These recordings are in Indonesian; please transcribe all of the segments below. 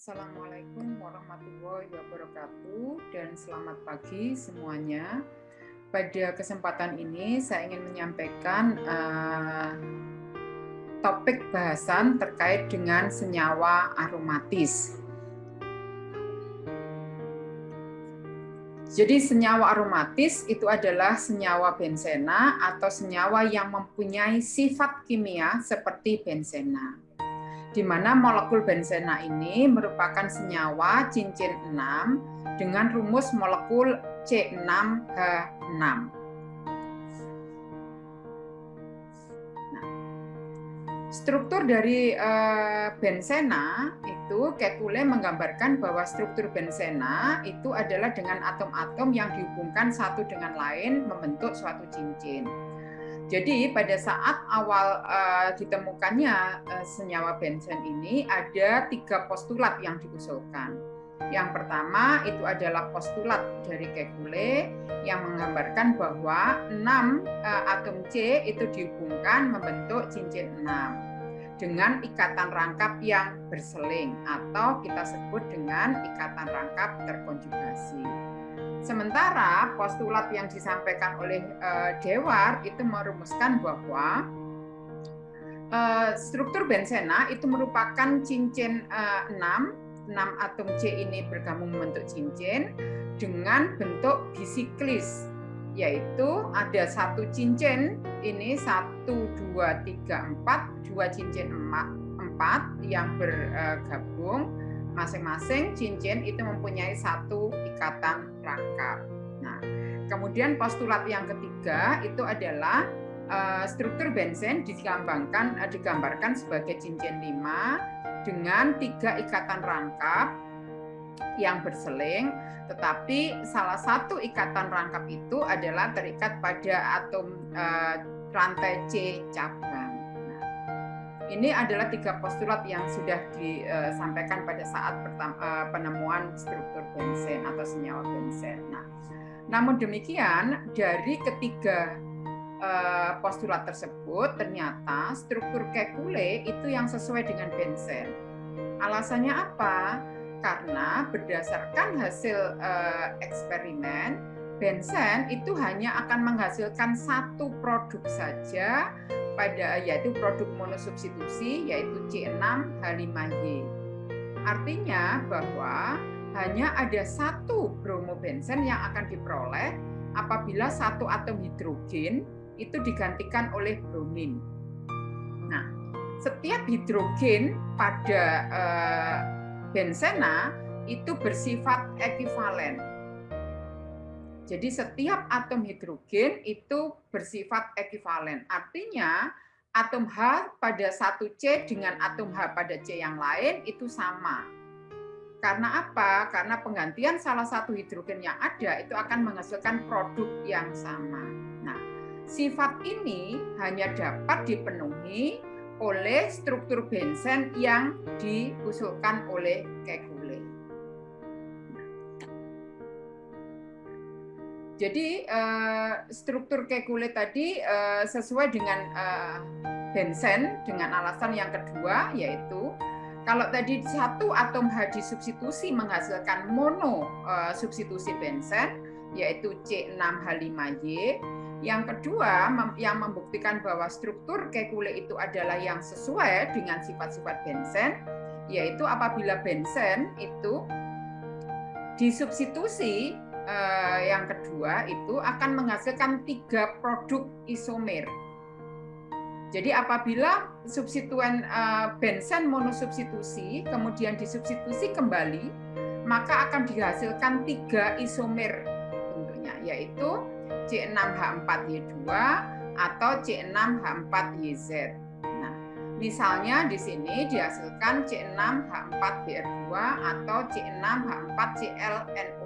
Assalamualaikum warahmatullahi wabarakatuh dan selamat pagi semuanya. Pada kesempatan ini saya ingin menyampaikan topik bahasan terkait dengan senyawa aromatis. Jadi senyawa aromatis itu adalah senyawa bensena atau senyawa yang mempunyai sifat kimia seperti bensena, di mana molekul bensena ini merupakan senyawa cincin 6 dengan rumus molekul C6H6. Nah, struktur dari bensena itu Kekulé menggambarkan bahwa struktur bensena itu adalah dengan atom-atom yang dihubungkan satu dengan lain membentuk suatu cincin. Jadi pada saat awal ditemukannya senyawa bensen ini ada 3 postulat yang diusulkan. Yang pertama itu adalah postulat dari Kekulé yang menggambarkan bahwa 6 atom C itu dihubungkan membentuk cincin 6 dengan ikatan rangkap yang berseling atau kita sebut dengan ikatan rangkap terkonjugasi. Sementara postulat yang disampaikan oleh Dewar itu merumuskan bahwa struktur bensena itu merupakan cincin 6 atom C ini bergabung membentuk cincin dengan bentuk bisiklis, yaitu ada satu cincin ini 1, 2, 3, 4, 2 cincin 4 yang bergabung. Masing-masing cincin itu mempunyai satu ikatan rangkap. Nah, kemudian postulat yang ketiga itu adalah struktur bensen digambarkan sebagai cincin 5 dengan 3 ikatan rangkap yang berseling, tetapi salah satu ikatan rangkap itu adalah terikat pada atom rantai C cabang. Ini adalah 3 postulat yang sudah disampaikan pada saat penemuan struktur bensen atau senyawa bensen. Nah, namun demikian dari ketiga postulat tersebut ternyata struktur Kekulé itu yang sesuai dengan bensen. Alasannya apa? Karena berdasarkan hasil eksperimen, bensen itu hanya akan menghasilkan satu produk saja yaitu produk monosubstitusi yaitu C6H5Y. Artinya bahwa hanya ada satu bromobensen yang akan diperoleh apabila satu atom hidrogen itu digantikan oleh bromin. Nah, setiap hidrogen pada bensena itu bersifat ekivalen. Jadi setiap atom hidrogen itu bersifat ekivalen. Artinya atom H pada satu C dengan atom H pada C yang lain itu sama. Karena apa? Karena penggantian salah satu hidrogen yang ada itu akan menghasilkan produk yang sama. Nah, sifat ini hanya dapat dipenuhi oleh struktur bensen yang diusulkan oleh Kekulé. Jadi struktur Kekulé tadi sesuai dengan bensen dengan alasan yang kedua, yaitu kalau tadi satu atom H disubstitusi menghasilkan mono substitusi bensen yaitu C6H5Y. Yang kedua yang membuktikan bahwa struktur Kekulé itu adalah yang sesuai dengan sifat-sifat bensen, yaitu apabila bensen itu disubstitusi yang kedua itu akan menghasilkan 3 produk isomer. Jadi apabila substituen bensen monosubstitusi kemudian disubstitusi kembali, maka akan dihasilkan 3 isomer bentuknya, yaitu C6H4Y2 atau C6H4YZ. Nah, misalnya di sini dihasilkan C6H4Br2 atau C6H4ClNO2.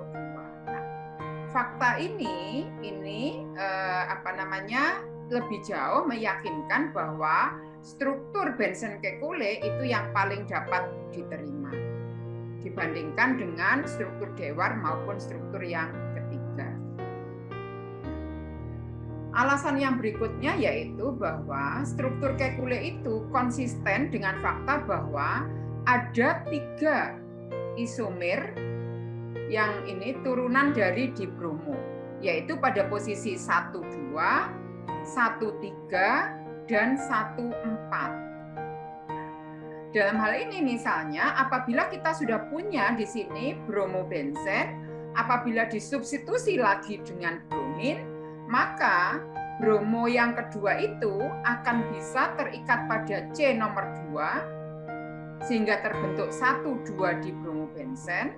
Fakta ini lebih jauh meyakinkan bahwa struktur bensen Kekulé itu yang paling dapat diterima dibandingkan dengan struktur Dewar maupun struktur yang ketiga. Alasan yang berikutnya yaitu bahwa struktur Kekulé itu konsisten dengan fakta bahwa ada 3 isomer yang ini turunan dari dibromo, yaitu pada posisi 1,2, 1,3, dan 1,4. Dalam hal ini misalnya apabila kita sudah punya di sini bromobenzen, apabila disubstitusi lagi dengan bromin, maka bromo yang kedua itu akan bisa terikat pada C nomor 2 sehingga terbentuk 1,2 dibromobenzen,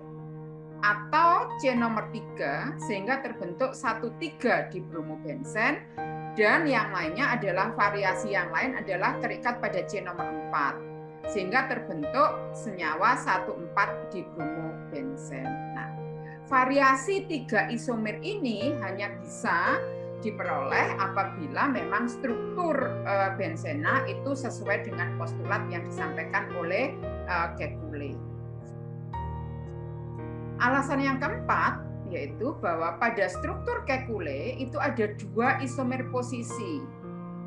atau C nomor 3 sehingga terbentuk 1,3 dibromobenzen, dan yang lainnya adalah variasi yang lain adalah terikat pada C nomor 4 sehingga terbentuk senyawa 1,4 dibromobenzen. Nah, variasi 3 isomer ini hanya bisa diperoleh apabila memang struktur benzena itu sesuai dengan postulat yang disampaikan oleh Kekulé. Alasan yang keempat yaitu bahwa pada struktur Kekulé itu ada 2 isomer posisi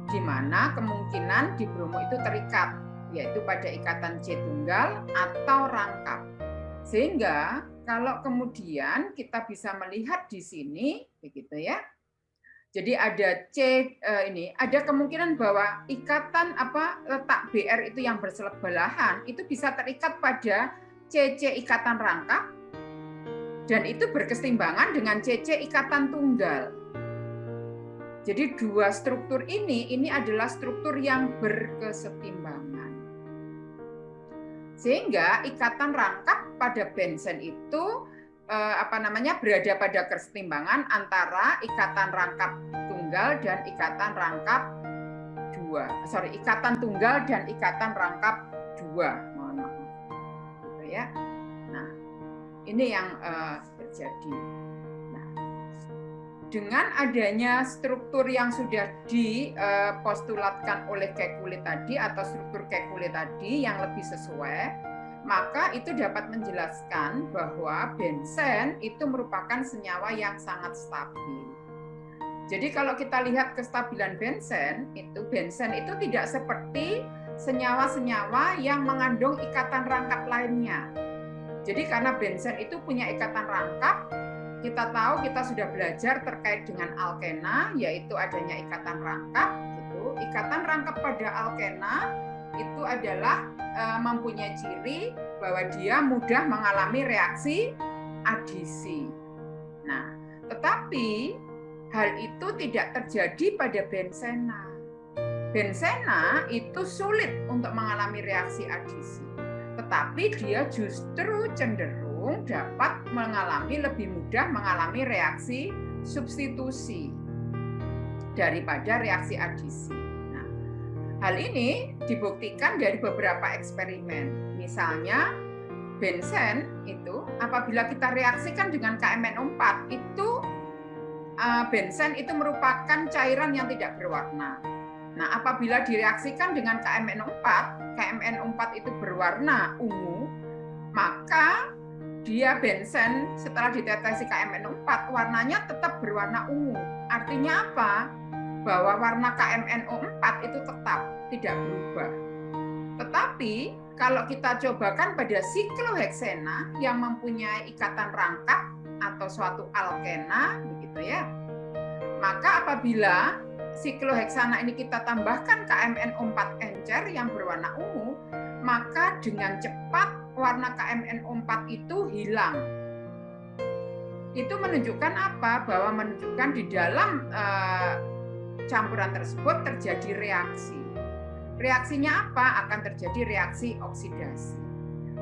di mana kemungkinan dibromo itu terikat, yaitu pada ikatan C tunggal atau rangkap. Sehingga kalau kemudian kita bisa melihat di sini begitu ya. Jadi ada C ini ada kemungkinan bahwa ikatan letak BR itu yang bersebelahan itu bisa terikat pada CC ikatan rangkap dan itu berkesetimbangan dengan CC ikatan tunggal. Jadi 2 struktur ini adalah struktur yang berkesetimbangan. Sehingga ikatan rangkap pada benzen itu berada pada kesetimbangan antara ikatan rangkap tunggal dan ikatan rangkap ikatan tunggal dan ikatan rangkap 2. Mohon maaf. Gitu ya. Nah, ini yang terjadi. Nah, dengan adanya struktur yang sudah dipostulatkan oleh Kekulé tadi atau struktur Kekulé tadi yang lebih sesuai, maka itu dapat menjelaskan bahwa benzen itu merupakan senyawa yang sangat stabil. Jadi kalau kita lihat kestabilan benzen itu tidak seperti senyawa-senyawa yang mengandung ikatan rangkap lainnya. Jadi karena benzen itu punya ikatan rangkap, kita tahu kita sudah belajar terkait dengan alkena, yaitu adanya ikatan rangkap. Ikatan rangkap pada alkena itu adalah mempunyai ciri bahwa dia mudah mengalami reaksi adisi. Nah, tetapi hal itu tidak terjadi pada benzena. Benzena itu sulit untuk mengalami reaksi adisi, tetapi dia justru cenderung dapat lebih mudah mengalami reaksi substitusi daripada reaksi adisi. Nah, hal ini dibuktikan dari beberapa eksperimen. Misalnya, benzen itu apabila kita reaksikan dengan KMNO4 itu benzen itu merupakan cairan yang tidak berwarna. Nah, apabila direaksikan dengan KMNO4, KMNO4 itu berwarna ungu, maka dia benzen setelah ditetesi KMNO4 warnanya tetap berwarna ungu. Artinya apa? Bahwa warna KMNO4 itu tetap tidak berubah. Tetapi kalau kita cobakan pada sikloheksena yang mempunyai ikatan rangkap atau suatu alkena begitu ya. Maka apabila sikloheksana ini kita tambahkan KMNO4 encer yang berwarna ungu, maka dengan cepat warna KMNO4 itu hilang. Itu menunjukkan apa? Bahwa menunjukkan di dalam campuran tersebut terjadi reaksi. Reaksinya apa? Akan terjadi reaksi oksidasi.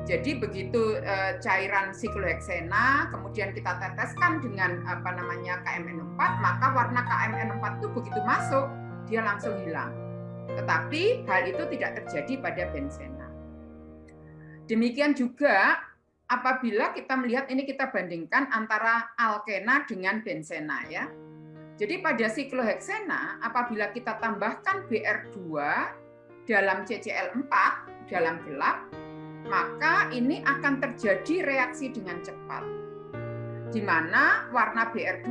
Jadi begitu cairan sikloheksena kemudian kita teteskan dengan KMNO4, maka warna KMNO4 itu begitu masuk dia langsung hilang. Tetapi hal itu tidak terjadi pada benzena. Demikian juga apabila kita melihat ini kita bandingkan antara alkena dengan benzena ya. Jadi pada sikloheksena apabila kita tambahkan BR2 dalam CCl4 dalam gelap, maka ini akan terjadi reaksi dengan cepat. Di mana warna BR2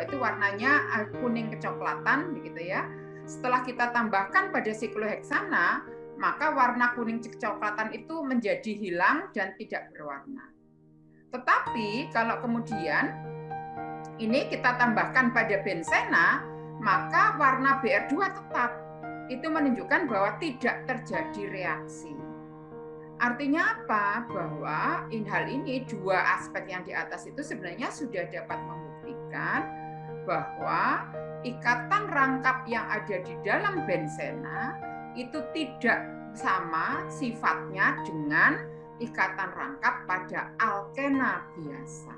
itu warnanya kuning kecoklatan begitu ya. Setelah kita tambahkan pada sikloheksana, maka warna kuning kecoklatan itu menjadi hilang dan tidak berwarna. Tetapi kalau kemudian ini kita tambahkan pada bensena, maka warna Br2 tetap. Itu menunjukkan bahwa tidak terjadi reaksi. Artinya apa? Bahwa hal ini, dua aspek yang di atas itu sebenarnya sudah dapat membuktikan bahwa ikatan rangkap yang ada di dalam bensena itu tidak sama sifatnya dengan ikatan rangkap pada alkena biasa.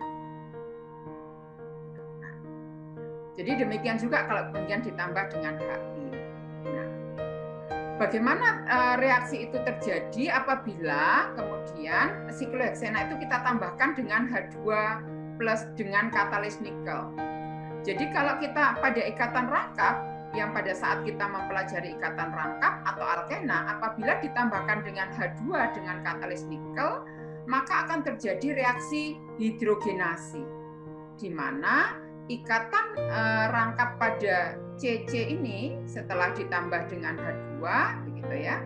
Jadi demikian juga kalau kemudian ditambah dengan HI. Nah, bagaimana reaksi itu terjadi apabila kemudian sikloheksena itu kita tambahkan dengan H2 plus dengan katalis nikel. Jadi kalau kita pada ikatan rangkap, yang pada saat kita mempelajari ikatan rangkap atau alkena, apabila ditambahkan dengan H2 dengan katalis nikel, maka akan terjadi reaksi hidrogenasi, di mana ikatan rangkap pada CC ini setelah ditambah dengan H2, begitu ya,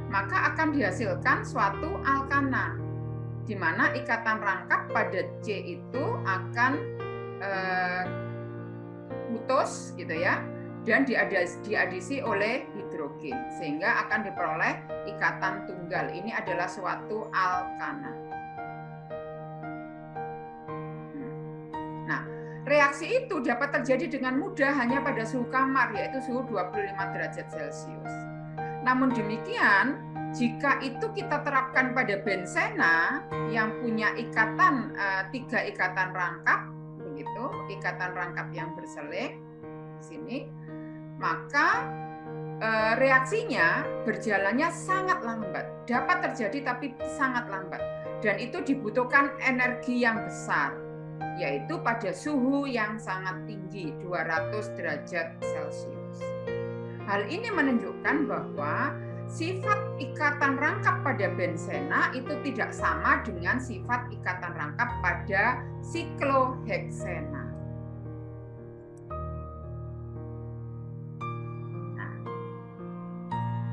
maka akan dihasilkan suatu alkana, di mana ikatan rangkap pada C itu akan putus, gitu ya, dan diadisi oleh hidrogen, sehingga akan diperoleh ikatan tunggal. Ini adalah suatu alkana. Nah, reaksi itu dapat terjadi dengan mudah hanya pada suhu kamar, yaitu suhu 25 derajat Celcius. Namun demikian, jika itu kita terapkan pada bensena yang punya ikatan 3 ikatan rangkap, begitu, ikatan rangkap yang berseling di sini, maka reaksinya berjalannya sangat lambat. Dapat terjadi tapi sangat lambat. Dan itu dibutuhkan energi yang besar, yaitu pada suhu yang sangat tinggi, 200 derajat Celcius. Hal ini menunjukkan bahwa sifat ikatan rangkap pada bensena itu tidak sama dengan sifat ikatan rangkap pada sikloheksena.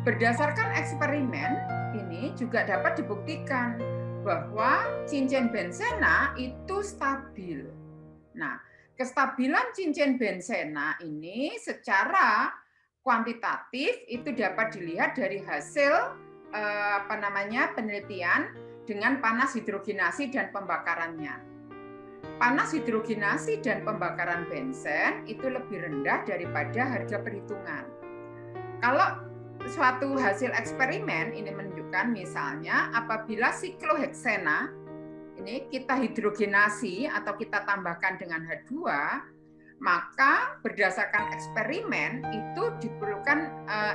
Berdasarkan eksperimen ini juga dapat dibuktikan bahwa cincin bensena itu stabil. Nah, kestabilan cincin bensena ini secara kuantitatif itu dapat dilihat dari hasil penelitian dengan panas hidrogenasi dan pembakarannya. Panas hidrogenasi dan pembakaran benzen itu lebih rendah daripada harga perhitungan. Kalau suatu hasil eksperimen ini menunjukkan misalnya apabila sikloheksena ini kita hidrogenasi atau kita tambahkan dengan H2, maka berdasarkan eksperimen itu diperlukan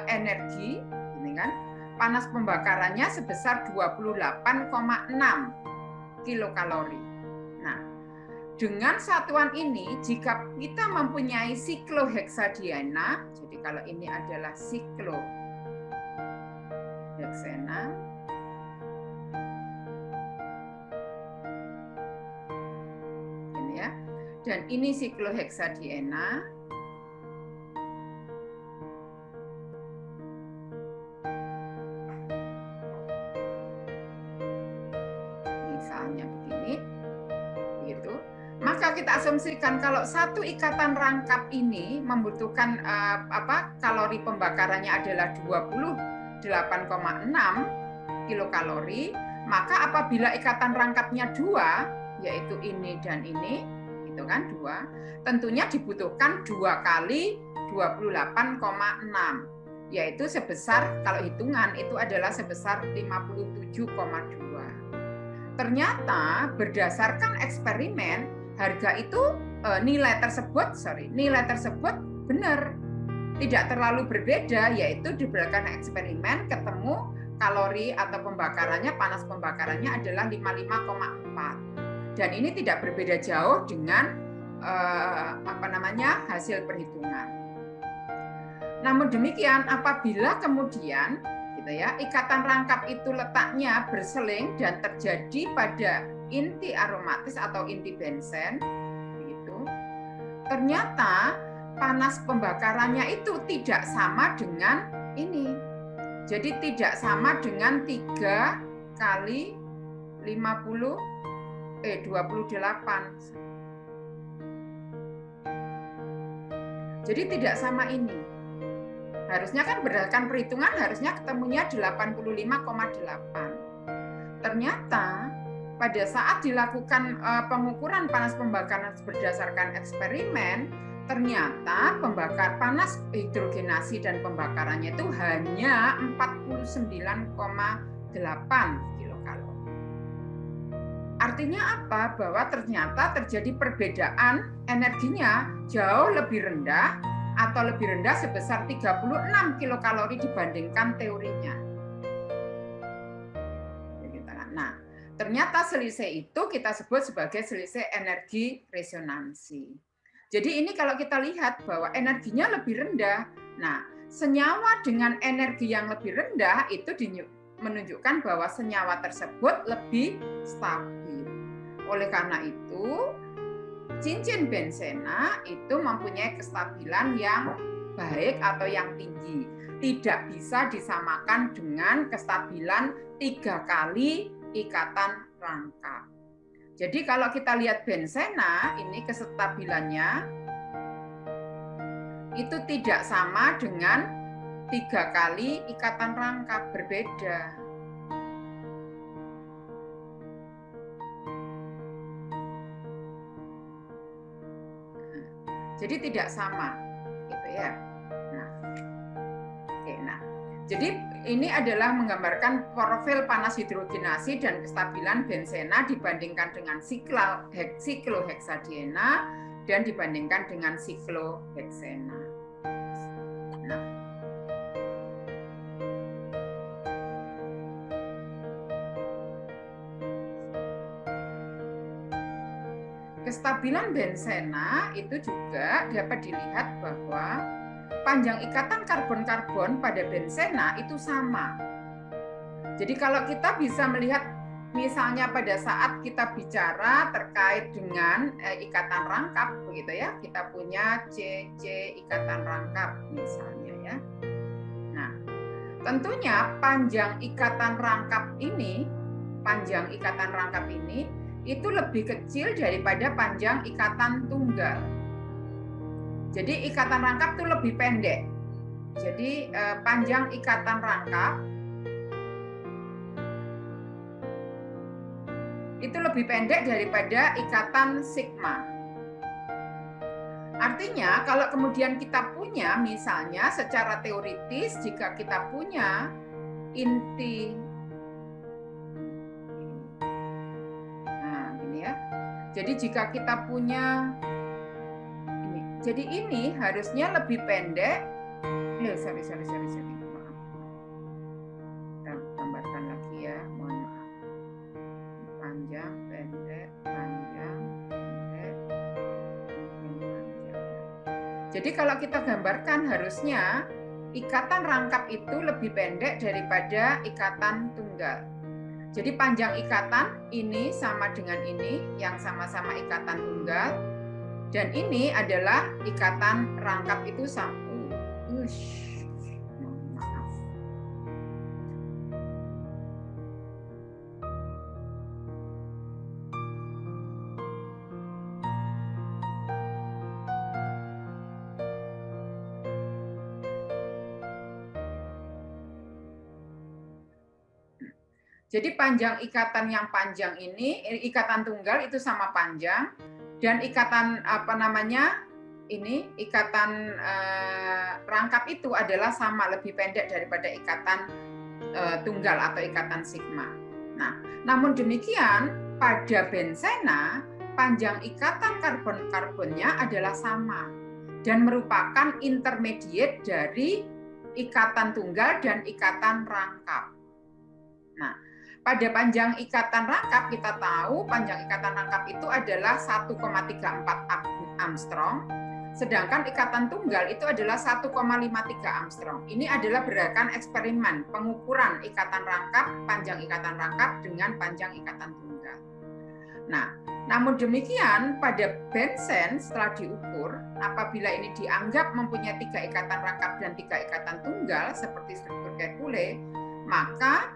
energi, ini kan, panas pembakarannya sebesar 28,6 kilokalori. Nah, dengan satuan ini jika kita mempunyai sikloheksadiena, jadi kalau ini adalah sikloheksena, ini ya, dan ini sikloheksadiena, misalnya begini, begitu. Maka kita asumsikan kalau satu ikatan rangkap ini membutuhkan kalori pembakarannya adalah 28,6 kilokalori, maka apabila ikatan rangkapnya 2, yaitu ini dan ini, itu kan 2, tentunya dibutuhkan 2 kali 28,6, yaitu sebesar, kalau hitungan itu adalah sebesar 57,2. Ternyata berdasarkan eksperimen harga itu nilai tersebut benar, tidak terlalu berbeda, yaitu diberikan eksperimen ketemu kalori atau pembakarannya, panas pembakarannya adalah 55,4, dan ini tidak berbeda jauh dengan hasil perhitungan. Namun demikian apabila kemudian gitu ya, ikatan rangkap itu letaknya berseling dan terjadi pada inti aromatis atau inti benzen, begitu, ternyata panas pembakarannya itu tidak sama dengan ini. Jadi tidak sama dengan 3 kali 28. Jadi tidak sama ini. Harusnya kan berdasarkan perhitungan harusnya ketemunya 85,8. Ternyata pada saat dilakukan pengukuran panas pembakaran berdasarkan eksperimen, ternyata panas hidrogenasi dan pembakarannya itu hanya 49,8 kilokalori. Artinya apa? Bahwa ternyata terjadi perbedaan energinya jauh lebih rendah atau lebih rendah sebesar 36 kilokalori dibandingkan teorinya. Nah, ternyata selisih itu kita sebut sebagai selisih energi resonansi. Jadi ini kalau kita lihat bahwa energinya lebih rendah, nah senyawa dengan energi yang lebih rendah itu menunjukkan bahwa senyawa tersebut lebih stabil. Oleh karena itu, cincin benzena itu mempunyai kestabilan yang baik atau yang tinggi. Tidak bisa disamakan dengan kestabilan 3 kali ikatan rangkap. Jadi kalau kita lihat benzena, ini kestabilannya itu tidak sama dengan 3 kali ikatan rangkap, berbeda. Jadi tidak sama, gitu ya. Nah, oke, nah, jadi ini adalah menggambarkan profil panas hidrogenasi dan kestabilan benzena dibandingkan dengan siklohexadiena dan dibandingkan dengan sikloheksena. Nah, kestabilan benzena itu juga dapat dilihat bahwa panjang ikatan karbon-karbon pada benzena itu sama. Jadi kalau kita bisa melihat misalnya pada saat kita bicara terkait dengan ikatan rangkap begitu ya, kita punya CC ikatan rangkap misalnya ya. Nah, tentunya panjang ikatan rangkap ini itu lebih kecil daripada panjang ikatan tunggal. Jadi ikatan rangkap itu lebih pendek. Jadi panjang ikatan rangkap itu lebih pendek daripada ikatan sigma. Artinya kalau kemudian kita punya misalnya secara teoritis jika kita punya inti, nah gini ya. Jadi jika kita punya jadi ini harusnya lebih pendek. Sorry. Maaf. Kita gambarkan lagi ya, mohon maaf. Panjang, pendek, panjang, pendek, panjang. Jadi kalau kita gambarkan harusnya ikatan rangkap itu lebih pendek daripada ikatan tunggal. Jadi panjang ikatan ini sama dengan ini yang sama-sama ikatan tunggal. Dan ini adalah ikatan rangkap itu sama. Maaf. Jadi panjang ikatan yang panjang ini, ikatan tunggal itu sama panjang. Dan ikatan ikatan rangkap itu adalah sama lebih pendek daripada ikatan tunggal atau ikatan sigma. Nah, namun demikian pada benzena panjang ikatan karbon-karbonnya adalah sama dan merupakan intermediate dari ikatan tunggal dan ikatan rangkap. Nah, pada panjang ikatan rangkap kita tahu panjang ikatan rangkap itu adalah 1,34 Armstrong, sedangkan ikatan tunggal itu adalah 1,53 Armstrong. Ini adalah berdasarkan eksperimen pengukuran ikatan rangkap, panjang ikatan rangkap dengan panjang ikatan tunggal. Nah, Namun demikian, pada bensen setelah diukur, apabila ini dianggap mempunyai 3 ikatan rangkap dan 3 ikatan tunggal seperti struktur Kekule, maka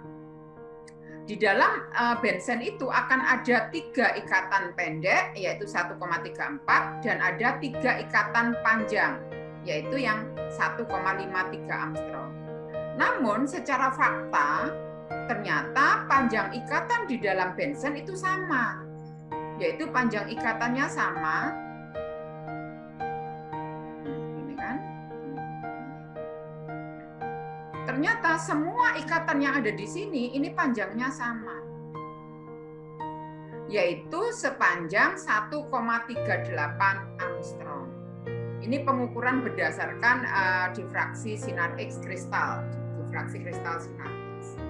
di dalam bensen itu akan ada 3 ikatan pendek, yaitu 1,34, dan ada 3 ikatan panjang, yaitu yang 1,53 Armstrong. Namun secara fakta, ternyata panjang ikatan di dalam bensen itu sama, yaitu panjang ikatannya sama. Ini kan. Ternyata semua ikatan yang ada di sini ini panjangnya sama, yaitu sepanjang 1,38 Armstrong. Ini pengukuran berdasarkan difraksi sinar X kristal, difraksi kristal sinar X.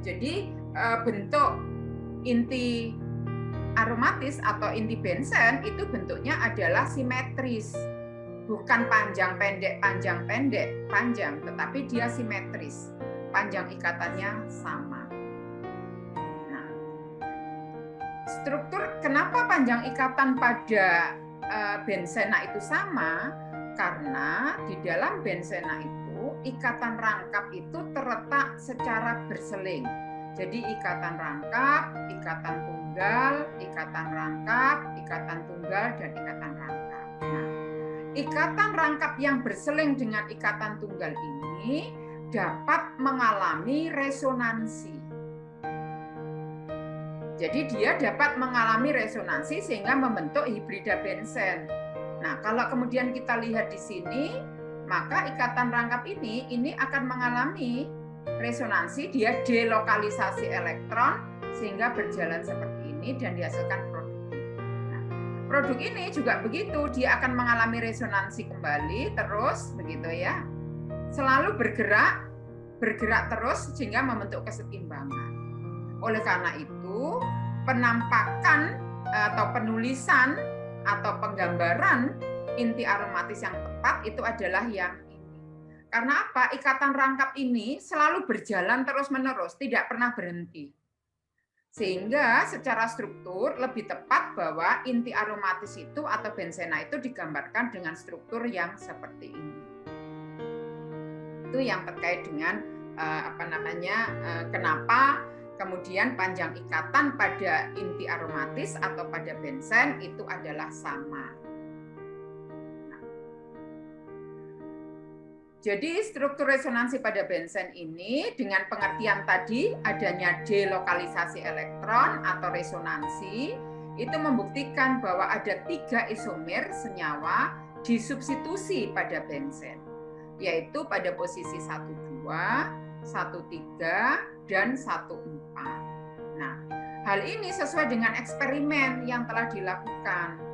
Jadi bentuk inti aromatis atau inti bensen itu bentuknya adalah simetris, bukan panjang pendek, panjang, tetapi dia simetris, panjang ikatannya sama. Nah, struktur kenapa panjang ikatan pada bensena itu sama? Karena di dalam bensena itu ikatan rangkap itu terletak secara berseling. Jadi ikatan rangkap, ikatan tunggal, ikatan rangkap, ikatan tunggal, dan ikatan rangkap. Nah, ikatan rangkap yang berseling dengan ikatan tunggal ini dapat mengalami resonansi. Jadi dia dapat mengalami resonansi sehingga membentuk hibrida bensen. Nah, kalau kemudian kita lihat di sini, maka ikatan rangkap ini akan mengalami resonansi, dia delokalisasi elektron sehingga berjalan seperti ini dan dihasilkan produk ini. Nah, produk ini juga begitu, dia akan mengalami resonansi kembali terus begitu ya. Selalu bergerak terus sehingga membentuk kesetimbangan. Oleh karena itu, penampakan atau penulisan atau penggambaran inti aromatis yang tepat itu adalah yang ini. Karena apa? Ikatan rangkap ini selalu berjalan terus-menerus, tidak pernah berhenti. Sehingga secara struktur lebih tepat bahwa inti aromatis itu atau bensena itu digambarkan dengan struktur yang seperti ini. Itu yang terkait dengan kenapa kemudian panjang ikatan pada inti aromatis atau pada bensen itu adalah sama. Jadi struktur resonansi pada bensen ini dengan pengertian tadi adanya delokalisasi elektron atau resonansi itu membuktikan bahwa ada 3 isomer senyawa disubstitusi pada bensen, yaitu pada posisi 1,2, 1,3, dan 1,4. Nah, hal ini sesuai dengan eksperimen yang telah dilakukan.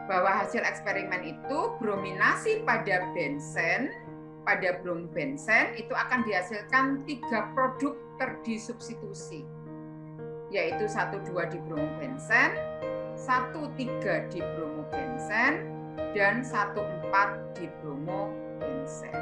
Bahwa hasil eksperimen itu brominasi pada bensen, pada brombensen itu akan dihasilkan 3 produk terdisubstitusi, yaitu 1,2 di bromobensen, 1,3 di bromobensen, dan 1,4 di bromobensen.